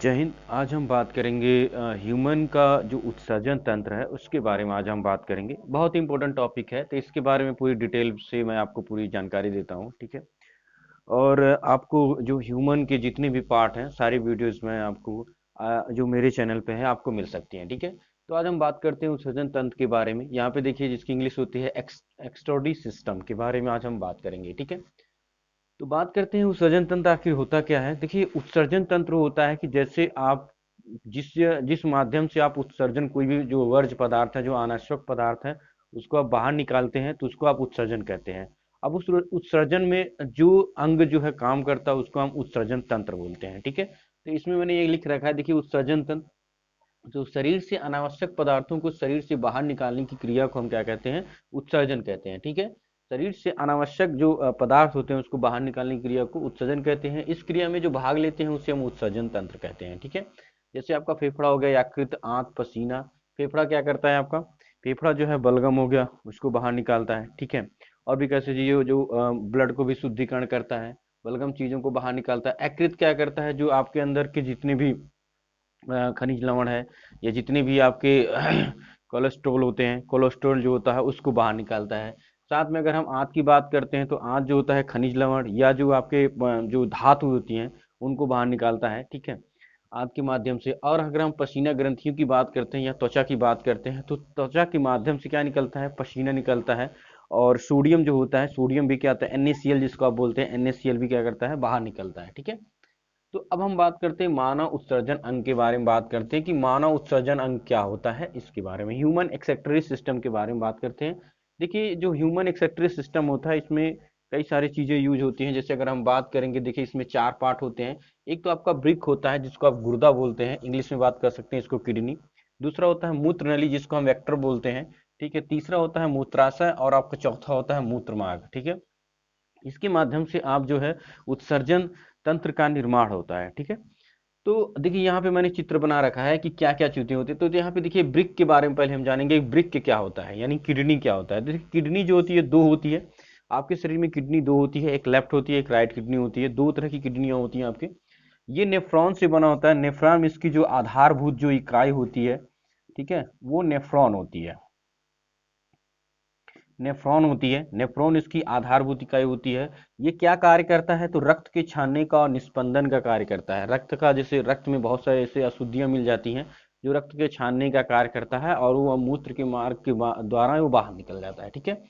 जय हिंद। आज हम बात करेंगे ह्यूमन का जो उत्सर्जन तंत्र है उसके बारे में आज हम बात करेंगे। बहुत इंपॉर्टेंट टॉपिक है तो इसके बारे में पूरी डिटेल से मैं आपको पूरी जानकारी देता हूँ, ठीक है। और आपको जो ह्यूमन के जितने भी पार्ट हैं सारी वीडियोस में आपको जो मेरे चैनल पे है आपको मिल सकती हैं, ठीक है। तो आज हम बात करते हैं उत्सर्जन तंत्र के बारे में। यहाँ पे देखिए जिसकी इंग्लिश होती है एक्सट्रोडी सिस्टम के बारे में आज हम बात करेंगे, ठीक है। तो बात करते हैं उत्सर्जन तंत्र आखिर होता क्या है। देखिए उत्सर्जन तंत्र होता है कि जैसे आप जिस जिस माध्यम से आप उत्सर्जन कोई भी जो वर्ज्य पदार्थ है, जो अनावश्यक पदार्थ है, उसको आप बाहर निकालते हैं तो उसको आप उत्सर्जन कहते हैं। अब उस उत्सर्जन में जो अंग जो है काम करता है उसको हम उत्सर्जन तंत्र बोलते हैं, ठीक है। तो इसमें मैंने ये लिख रखा है, देखिए उत्सर्जन तंत्र जो शरीर से अनावश्यक पदार्थों को शरीर से बाहर निकालने की क्रिया को हम क्या कहते हैं, उत्सर्जन कहते हैं, ठीक है। शरीर से अनावश्यक जो पदार्थ होते हैं उसको बाहर निकालने की क्रिया को उत्सर्जन कहते हैं। इस क्रिया में जो भाग लेते हैं उसे हम उत्सर्जन तंत्र कहते हैं, ठीक है। जैसे आपका फेफड़ा हो गया, यकृत, आंत, पसीना। फेफड़ा क्या करता है आपका, फेफड़ा जो है बलगम हो गया उसको बाहर निकालता है, ठीक है। और भी कैसे चीजें जो ब्लड को भी शुद्धिकरण करता है, बलगम चीजों को बाहर निकालता है। यकृत क्या करता है, जो आपके अंदर के जितने भी खनिज लवण है या जितने भी आपके कोलेस्ट्रॉल होते हैं, कोलेस्ट्रॉल जो होता है उसको बाहर निकालता है। साथ में अगर हम आंत की बात करते हैं तो आंत जो होता है खनिज लवण या जो आपके जो धातु होती हैं उनको बाहर निकालता है, ठीक है, आंत के माध्यम से। और अगर हम पसीना ग्रंथियों की बात करते हैं या त्वचा की बात करते हैं तो त्वचा के माध्यम से क्या निकलता है, पसीना निकलता है। और सोडियम जो होता है, सोडियम भी क्या आता है, NaCl जिसको आप बोलते हैं, NaCl भी क्या करता है, बाहर निकलता है, ठीक है। तो अब हम बात करते हैं मानव उत्सर्जन अंग के बारे में। बात करते हैं कि मानव उत्सर्जन अंग क्या होता है, इसके बारे में ह्यूमन एक्सेक्रेटरी सिस्टम के बारे में बात करते हैं। देखिए जो ह्यूमन एक्सेक्रेटरी सिस्टम होता है इसमें कई सारी चीजें यूज होती हैं। जैसे अगर हम बात करेंगे, देखिए इसमें चार पार्ट होते हैं। एक तो आपका ब्रिक होता है जिसको आप गुर्दा बोलते हैं, इंग्लिश में बात कर सकते हैं इसको किडनी। दूसरा होता है मूत्र नली जिसको हम वेक्टर बोलते हैं, ठीक है। तीसरा होता है मूत्राशय और आपका चौथा होता है मूत्र मार्ग, ठीक है। इसके माध्यम से आप जो है उत्सर्जन तंत्र का निर्माण होता है, ठीक है। तो देखिए यहाँ पे मैंने चित्र बना रखा है कि क्या क्या चीजें होती है। तो यहाँ पे देखिए ब्रिक के बारे में पहले हम जानेंगे, ब्रिक के क्या होता है, यानी किडनी क्या होता है। देखिए किडनी जो होती है दो होती है आपके शरीर में। किडनी दो होती है, एक लेफ्ट होती है एक राइट किडनी होती है। दो तरह की किडनियां होती हैं आपके। ये नेफ्रॉन से बना होता है। नेफ्रॉन इसकी जो आधारभूत जो इकाई होती है, ठीक है, वो नेफ्रॉन होती है। नेफ्रॉन होती है, नेफ्रॉन इसकी आधारभूत इकाई होती है। ये क्या कार्य करता है, तो रक्त के छानने का और निस्पंदन का कार्य करता है। रक्त का, जैसे रक्त में बहुत सारे ऐसे अशुद्धियां मिल जाती हैं, जो रक्त के छानने का कार्य करता है और वो मूत्र के मार्ग के द्वारा वो बाहर निकल जाता है, ठीक है।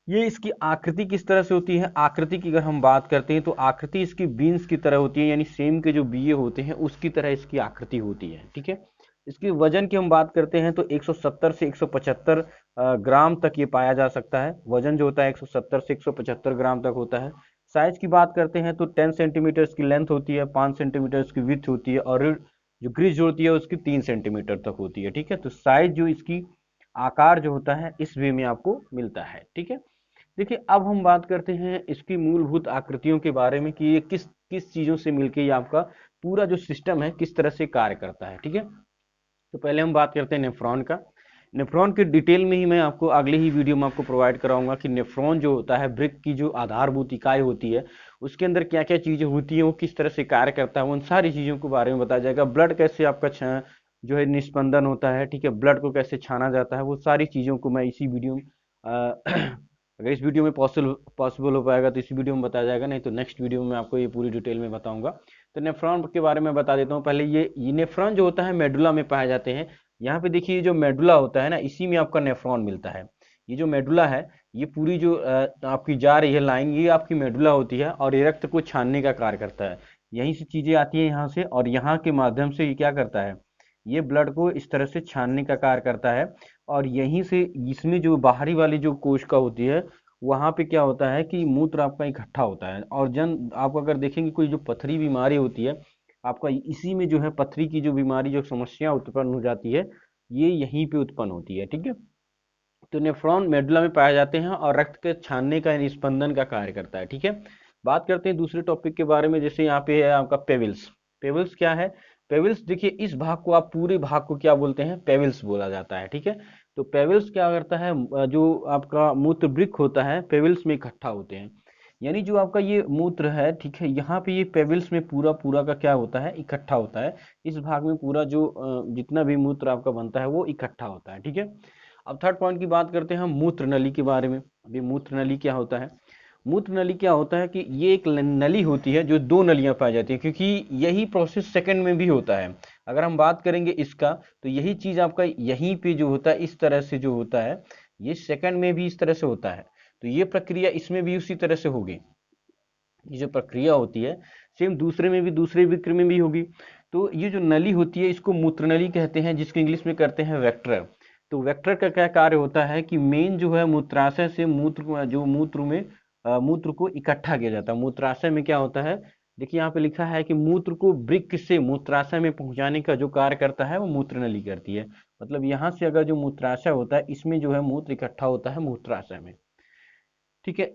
ये इसकी आकृति किस तरह से होती है, आकृति की अगर हम बात करते हैं तो आकृति इसकी बीन्स की तरह होती है, यानी सेम के जो बीए होते हैं उसकी तरह इसकी आकृति होती है, ठीक है। इसके वजन की हम बात करते हैं तो 170 से 175 ग्राम तक ये पाया जा सकता है। वजन जो होता है 170 से 175 ग्राम तक होता है। साइज की बात करते हैं तो 10 सेंटीमीटर की लेंथ होती है, 5 सेंटीमीटर की विड्थ होती है, और जो ग्रिज जो होती है उसकी 3 सेंटीमीटर तक होती है, ठीक है। तो साइज जो इसकी आकार जो होता है इस वे में आपको मिलता है, ठीक है। देखिए अब हम बात करते हैं इसकी मूलभूत आकृतियों के बारे में कि ये किस किस चीजों से मिलकर ये आपका पूरा जो सिस्टम है किस तरह से कार्य करता है, ठीक है। तो पहले हम बात करते हैं नेफ्रॉन का। नेफ्रॉन के डिटेल में ही मैं आपको अगले ही वीडियो में आपको प्रोवाइड कराऊंगा कि नेफ्रॉन जो होता है, ब्रिक की जो आधारभूत इकाई होती है, उसके अंदर क्या क्या चीजें होती हैं, वो किस तरह से कार्य करता है, उन सारी चीजों के बारे में बताया जाएगा। ब्लड कैसे आपका जो है निस्पंदन होता है, ठीक है, ब्लड को कैसे छाना जाता है, वो सारी चीजों को मैं इसी वीडियो में अगर इस वीडियो में पॉसिबल हो पाएगा तो इसी वीडियो में बताया जाएगा, नहीं तो नेक्स्ट वीडियो में आपको ये पूरी डिटेल में बताऊंगा। तो नेफ्रॉन के बारे में बता देता हूँ पहले। ये नेफ्रॉन जो होता है मेडुला में पाए जाते हैं। यहाँ पे देखिए जो मेडुला होता है ना, इसी में आपका नेफ्रॉन मिलता है। ये जो मेडुला है, ये पूरी जो आपकी जा रही है लाइन, ये आपकी मेडुला होती है और ये रक्त को छानने का कार्य करता है। यहीं से चीजें आती हैं यहाँ से, और यहाँ के माध्यम से ये क्या करता है, ये ब्लड को इस तरह से छानने का कार्य करता है। और यहीं से इसमें जो बाहरी वाली जो कोशिका होती है, वहां पे क्या होता है कि मूत्र आपका इकट्ठा होता है। और आप अगर देखेंगे कोई जो पथरी बीमारी होती है आपका, इसी में जो है पथरी की जो बीमारी, जो समस्या उत्पन्न हो जाती है, ये यहीं पे उत्पन्न होती है, ठीक है। तो नेफ्रॉन मेडुला में पाए जाते हैं और रक्त के छानने का निस्पंदन का कार्य करता है, ठीक है। बात करते हैं दूसरे टॉपिक के बारे में। जैसे यहाँ पे है आपका पेविल्स। पेविल्स क्या है, पेविल्स देखिए इस भाग को, आप पूरे भाग को क्या बोलते हैं, पेविल्स बोला जाता है, ठीक है। तो पेविल्स क्या करता है, जो आपका मूत्र वृक्क होता है पेविल्स में इकट्ठा होते हैं। यानी जो आपका ये मूत्र है, ठीक है, यहाँ पे ये पेबिल्स में पूरा पूरा का क्या होता है, इकट्ठा होता है। इस भाग में पूरा जो जितना भी मूत्र आपका बनता है वो इकट्ठा होता है, ठीक है। अब थर्ड पॉइंट की बात करते हैं हम मूत्र नली के बारे में। अभी मूत्र नली क्या होता है? मूत्र नली क्या होता है कि ये एक नली होती है जो दो नलियां पाई जाती है, क्योंकि यही प्रोसेस सेकंड में भी होता है। अगर हम बात करेंगे इसका, तो यही चीज आपका यहीं पे जो होता है इस तरह से जो होता है, ये सेकंड में भी इस तरह से होता है। तो ये प्रक्रिया इसमें भी उसी तरह से होगी। ये जो प्रक्रिया होती है सेम दूसरे में भी, दूसरे विक्र में भी होगी। तो ये जो नली होती है इसको मूत्रनली कहते हैं, जिसको इंग्लिश में करते हैं वेक्टर। तो वेक्टर का क्या कार्य होता है कि मेन जो है मूत्राशय से मूत्र जो मूत्र में मूत्र को इकट्ठा किया जाता है। मूत्राशय में क्या होता है, देखिए यहाँ पे लिखा है कि मूत्र को वृक्क से मूत्राशय में पहुंचाने का जो कार्य करता है वो मूत्रनली करती है। मतलब यहाँ से अगर जो मूत्राशय होता है इसमें जो है मूत्र इकट्ठा होता है मूत्राशय में, ठीक है।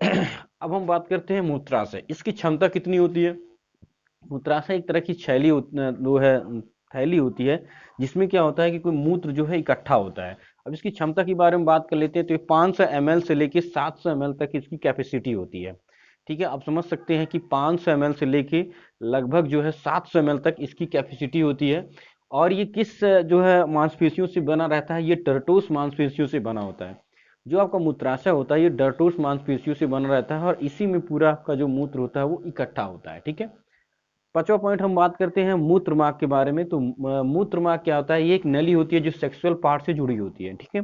अब हम बात करते हैं मूत्राशय, इसकी क्षमता कितनी होती है? मूत्राशय एक तरह की वो है थैली होती है, जिसमें क्या होता है कि कोई मूत्र जो है इकट्ठा होता है। अब इसकी क्षमता के बारे में बात कर लेते हैं, तो ये 500 ml से लेके 700 ml तक इसकी कैपेसिटी होती है, ठीक है। आप समझ सकते हैं कि 500 ml से लेके लगभग जो है 700 ml तक इसकी कैपेसिटी होती है। और ये किस जो है मांसपेशियों से बना रहता है, ये टर्टोस मांसपेशियों से बना होता है। जो आपका मूत्राशय होता है ये डर्टोस मांसपेशियों से बना रहता है, और इसी में पूरा आपका जो मूत्र होता है वो इकट्ठा होता है, ठीक है। पांचवा पॉइंट हम बात करते हैं मूत्र मार्ग के बारे में। तो मूत्र मार्ग क्या होता है, ये एक नली होती है जो सेक्सुअल पार्ट से जुड़ी होती है, ठीक है।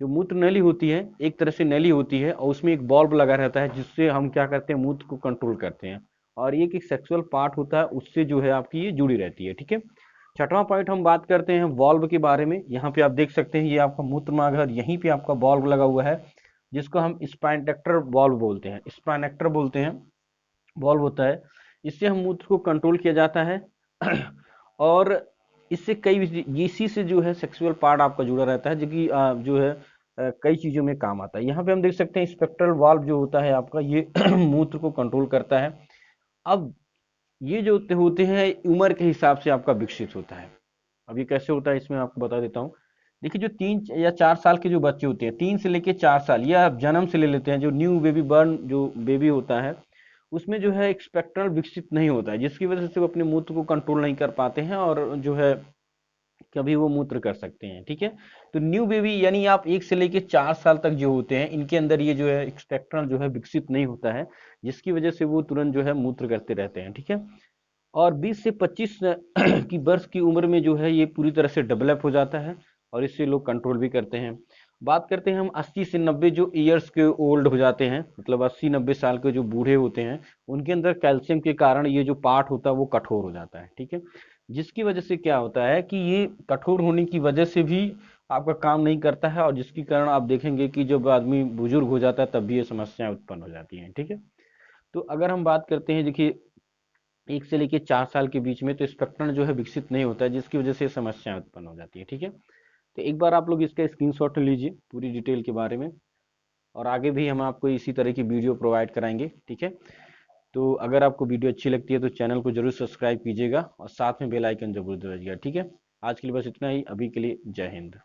जो मूत्र नली होती है एक तरह से नली होती है, और उसमें एक बॉल्ब लगा रहता है जिससे हम क्या करते हैं, मूत्र को कंट्रोल करते हैं। और ये एक सेक्सुअल पार्ट होता है, उससे जो है आपकी ये जुड़ी रहती है, ठीक है। छठवां पॉइंट हम बात करते हैं वॉल्व के बारे में। यहाँ पे आप देख सकते हैं ये आपका मूत्र मार्ग है, यहीं पे आपका वॉल्व लगा हुआ है, जिसको हम स्पाइनेक्टर वॉल्व बोलते हैं, स्पाइनेक्टर बोलते हैं, वॉल्व होता है। इससे हम मूत्र को कंट्रोल किया जाता है। और इससे कई, इसी से जो है सेक्सुअल पार्ट आपका जुड़ा रहता है, जो कि जो है कई चीजों में काम आता है। यहाँ पे हम देख सकते हैं स्पेक्ट्रल वाल्व जो होता है आपका, ये मूत्र को कंट्रोल करता है। अब ये जो होते हैं उम्र के हिसाब से आपका विकसित होता है। अब ये कैसे होता है इसमें आपको बता देता हूँ। देखिए जो 3 या 4 साल के जो बच्चे होते हैं, 3 से लेके 4 साल, या आप जन्म से ले लेते हैं, जो न्यू बेबी बर्न जो बेबी होता है, उसमें जो है एक स्पेक्ट्रल विकसित नहीं होता है, जिसकी वजह से वो अपने मूत्र को कंट्रोल नहीं कर पाते हैं, और जो है कभी वो मूत्र कर सकते हैं, ठीक है। तो न्यू बेबी यानी आप 1 से लेके 4 साल तक जो होते हैं, इनके अंदर ये जो है स्पेक्ट्रम जो है विकसित नहीं होता है, जिसकी वजह से वो तुरंत जो है मूत्र करते रहते हैं, ठीक है। और 20 से 25 की वर्ष की उम्र में जो है ये पूरी तरह से डेवलप हो जाता है, और इससे लोग कंट्रोल भी करते हैं। बात करते हैं हम 80 से 90 जो ईयर्स के ओल्ड हो जाते हैं, मतलब 80-90 साल के जो बूढ़े होते हैं, उनके अंदर कैल्शियम के कारण ये जो पार्ट होता है वो कठोर हो जाता है, ठीक है। जिसकी वजह से क्या होता है कि ये कठोर होने की वजह से भी आपका काम नहीं करता है, और जिसके कारण आप देखेंगे कि जब आदमी बुजुर्ग हो जाता है तब भी ये समस्याएं उत्पन्न हो जाती हैं, ठीक है। तो अगर हम बात करते हैं, देखिए 1 से लेके 4 साल के बीच में तो स्पेक्ट्रम जो है विकसित नहीं होता है, जिसकी वजह से समस्याएं उत्पन्न हो जाती है, ठीक है। तो एक बार आप लोग इसका स्क्रीनशॉट लीजिए पूरी डिटेल के बारे में, और आगे भी हम आपको इसी तरह की वीडियो प्रोवाइड कराएंगे, ठीक है। तो अगर आपको वीडियो अच्छी लगती है तो चैनल को जरूर सब्सक्राइब कीजिएगा, और साथ में बेल आइकन जरूर दबाइएगा, ठीक है। आज के लिए बस इतना ही, अभी के लिए जय हिंद।